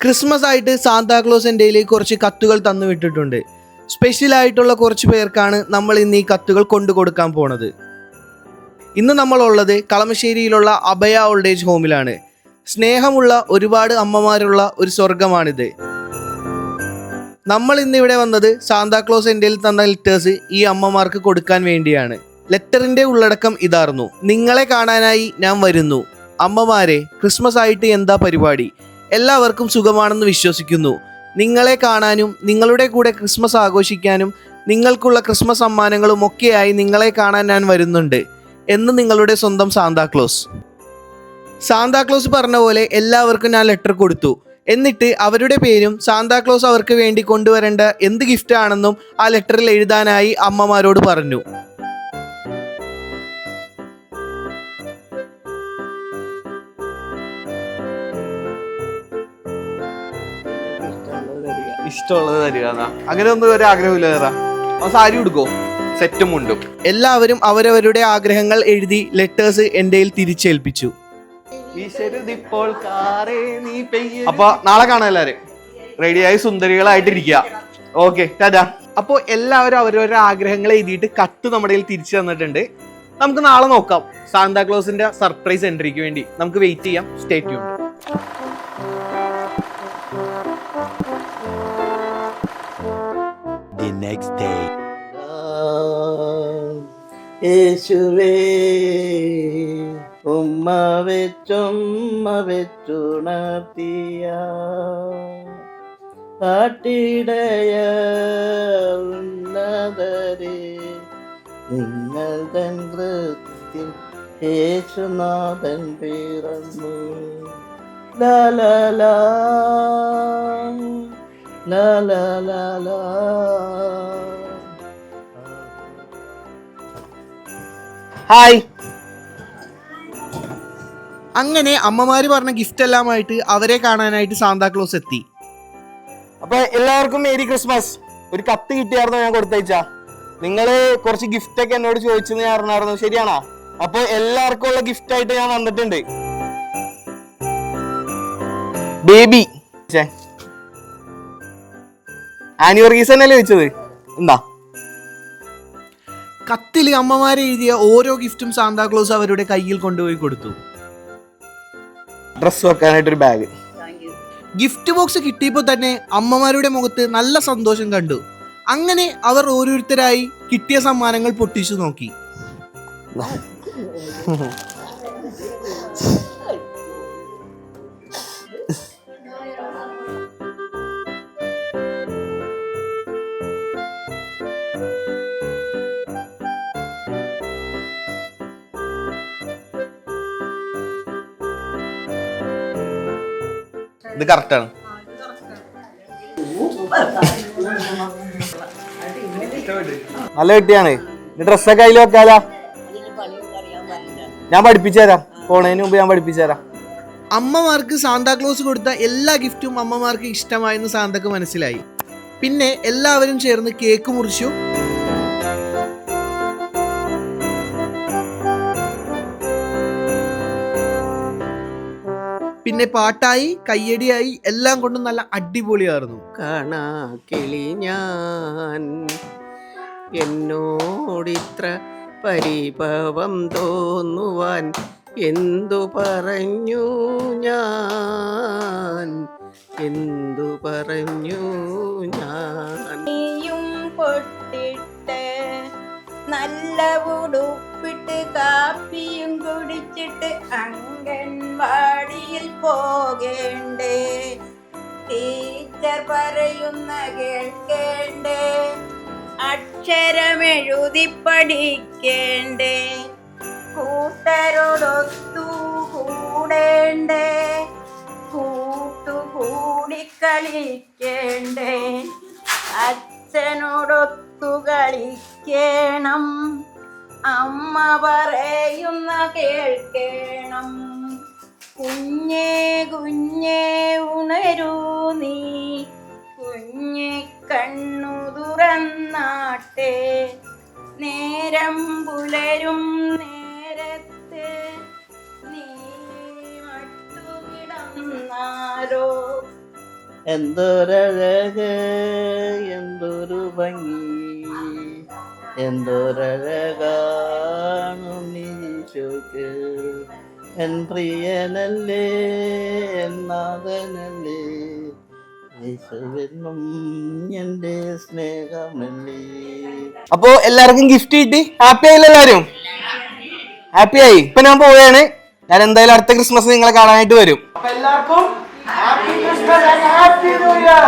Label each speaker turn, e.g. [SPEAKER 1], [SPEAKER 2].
[SPEAKER 1] Christmas ആയിട്ട് Santa Claus എൻ്റെ കയ്യിൽ കുറച്ച് കത്തുകൾ തന്നു വിട്ടിട്ടുണ്ട്. സ്പെഷ്യലായിട്ടുള്ള കുറച്ച് പേർക്കാണ് നമ്മൾ ഇന്ന് ഈ കത്തുകൾ കൊണ്ടു കൊടുക്കാൻ പോണത്. ഇന്ന് നമ്മളുള്ളത് കളമശ്ശേരിയിലുള്ള അഭയ ഓൾഡ് ഏജ് ഹോമിലാണ്. സ്നേഹമുള്ള ഒരുപാട് അമ്മമാരുള്ള ഒരു സ്വർഗമാണിത്. നമ്മൾ ഇന്ന് ഇവിടെ വന്നത് സാന്താക്ലോസ് എൻ്റെ കയ്യിൽ തന്ന ലെറ്റേഴ്സ് ഈ അമ്മമാർക്ക് കൊടുക്കാൻ വേണ്ടിയാണ്. ലെറ്ററിൻ്റെ ഉള്ളടക്കം ഇതായിരുന്നു: നിങ്ങളെ കാണാനായി ഞാൻ വരുന്നു. അമ്മമാരെ, ക്രിസ്മസ് ആയിട്ട് എന്താ പരിപാടി? എല്ലാവർക്കും സുഖമാണെന്ന് വിശ്വസിക്കുന്നു. നിങ്ങളെ കാണാനും നിങ്ങളുടെ കൂടെ ക്രിസ്മസ് ആഘോഷിക്കാനും നിങ്ങൾക്കുള്ള ക്രിസ്മസ് സമ്മാനങ്ങളും ഒക്കെയായി നിങ്ങളെ കാണാൻ ഞാൻ വരുന്നുണ്ട് എന്ന് നിങ്ങളുടെ സ്വന്തം സാന്താക്ലോസ്. സാന്താക്ലോസ് പറഞ്ഞ പോലെ എല്ലാവർക്കും ഞാൻ ലെറ്റർ കൊടുത്തു. എന്നിട്ട് അവരുടെ പേരും സാന്താക്ലോസ് അവർക്ക് വേണ്ടി കൊണ്ടുവരേണ്ട എന്ത് ഗിഫ്റ്റ് ആണെന്നും ആ ലെറ്ററിൽ എഴുതാനായി അമ്മമാരോട് പറഞ്ഞു. ഇഷ്ടമുള്ളത് തരിക. അങ്ങനെ ഒന്നും ഒരു ആഗ്രഹമില്ല. സാരി കൊടുക്കോ, സെറ്റും ഉണ്ടും. എല്ലാവരും അവരവരുടെ ആഗ്രഹങ്ങൾ എഴുതി ലെറ്റേഴ്സ് എൻ്റെ തിരിച്ചേൽപ്പിച്ചു. അപ്പൊ നാളെ കാണാം. എല്ലാരും റെഡിയായി സുന്ദരികളായിട്ടിരിക്കുക. ഓക്കെ, ടാറ്റാ. അപ്പോൾ എല്ലാവരും അവരവരുടെ ആഗ്രഹങ്ങൾ എഴുതിയിട്ട് കത്ത് നമ്മുടെ തിരിച്ചു തന്നിട്ടുണ്ട്. നമുക്ക് നാളെ നോക്കാം സാന്താക്ലോസിന്റെ സർപ്രൈസ് എൻട്രിക്ക് വേണ്ടി. നമുക്ക് വെയിറ്റ് ചെയ്യാം. Stay tuned.
[SPEAKER 2] Next day. യേശുവേ ഉമ്മ വെച്ചുണർത്തിയ കാട്ടിടയ ഉന്നതരെ, നിങ്ങൾ തൻ കൃത്യം യേശുനാഥൻ പിറന്നു. ലാലാ La la la la.
[SPEAKER 1] Hi. അങ്ങനെ അമ്മമാര് പറഞ്ഞ ഗിഫ്റ്റ് എല്ലാമായിട്ട് അവരെ കാണാനായിട്ട് സാന്താക്ലോസ് എത്തി.
[SPEAKER 3] അപ്പൊ എല്ലാവർക്കും മേരി ക്രിസ്മസ്. ഒരു കത്ത് കിട്ടിയായിരുന്നു, ഞാൻ കൊടുത്തയച്ചാ. നിങ്ങള് കുറച്ച് ഗിഫ്റ്റ് ഒക്കെ എന്നോട് ചോദിച്ചെന്ന് ഞാൻ അറിഞ്ഞായിരുന്നു. ശരിയാണോ? അപ്പൊ എല്ലാവർക്കും ഉള്ള ഗിഫ്റ്റ് ആയിട്ട് ഞാൻ വന്നിട്ടുണ്ട്. ബേബി ആനിവർഗീസ് തന്നെയല്ലേ ചോദിച്ചത്? എന്താ
[SPEAKER 1] കത്തിൽ അമ്മമാരെ എഴുതിയ ഓരോ ഗിഫ്റ്റും സാന്താക്ലോസ് അവരുടെ കയ്യിൽ കൊണ്ടുപോയി കൊടുത്തു.
[SPEAKER 3] ഡ്രസ് വെക്കാനായിട്ടൊരു ബാഗ്.
[SPEAKER 1] ഗിഫ്റ്റ് ബോക്സ് കിട്ടിയപ്പോൾ തന്നെ അമ്മമാരുടെ മുഖത്ത് നല്ല സന്തോഷം കണ്ടു. അങ്ങനെ അവർ ഓരോരുത്തരായി കിട്ടിയ സമ്മാനങ്ങൾ പൊട്ടിച്ചു നോക്കി. ഇത് കറക്റ്റാണ്.
[SPEAKER 3] നല്ല കുട്ടിയാണ്. ഡ്രസ്സൊക്കെ അതിൽ വെക്കാലാ. ഞാൻ പഠിപ്പിച്ചു തരാം. പോണതിന് മുമ്പ് ഞാൻ പഠിപ്പിച്ചു തരാം.
[SPEAKER 1] അമ്മമാർക്ക് സാന്താക്ലോസ് കൊടുത്ത എല്ലാ ഗിഫ്റ്റും അമ്മമാർക്ക് ഇഷ്ടമായെന്ന് സാന്തക്ക് മനസ്സിലായി. പിന്നെ എല്ലാവരും ചേർന്ന് കേക്ക് മുറിച്ചു. പിന്നെ പാട്ടായി, കയ്യടിയായി, എല്ലാം കൊണ്ടും നല്ല അടിപൊളിയായിരുന്നു.
[SPEAKER 2] കാണാ കിളി ഞാൻ എന്നോടിത്ര പരിഭവം തോന്നുവാൻ എന്തു പറഞ്ഞു ഞാൻ, എന്തു പറഞ്ഞു ഞാൻ.
[SPEAKER 4] നീയും പൊട്ടിട്ട് നല്ല ഉടുപ്പിട്ട് കാപ്പിയും കുടിച്ചിട്ട് അംഗൻവാടിയിൽ പോകേണ്ടേ, ടീച്ചർ പറയുന്ന കേൾക്കേണ്ടേ, അക്ഷരമെഴുതി പഠിക്കേണ്ടേ, കൂട്ടരോടൊത്തു കൂടേണ്ടേ, കൂട്ടുകൂടി കളിക്കേണ്ടേ, അച്ഛനോടൊത്തു കളിക്കണം, അമ്മ പറയുന്ന കേൾക്കണം. കുഞ്ഞേ കുഞ്ഞേ ഉണരൂ നീ, കുഞ്ഞെ കണ്ണു തുറന്നാട്ടെ, നേരം പുലരും നേരത്തെ നീ മട്ടുകിടന്നാരോ,
[SPEAKER 2] എന്തൊരഴക് എന്തൊരു ഭംഗി എന്തൊരഴകാണുണ്ണീശോക്ക് എൻ പ്രിയനല്ലേ എന്നാഥനല്ലേ യേശുവെന്നും എൻ്റെ സ്നേഹമല്ലേ.
[SPEAKER 3] അപ്പൊ എല്ലാവർക്കും ഗിഫ്റ്റ് കിട്ടി. ഹാപ്പി ആയില്ല എല്ലാരും? ഹാപ്പി ആയി. ഇപ്പൊ ഞാൻ പോവുകയാണ്. ഞാൻ എന്തായാലും അടുത്ത ക്രിസ്മസ് നിങ്ങളെ കാണാനായിട്ട് വരും. അപ്പൊ എല്ലാവർക്കും happy Christmas and happy new year.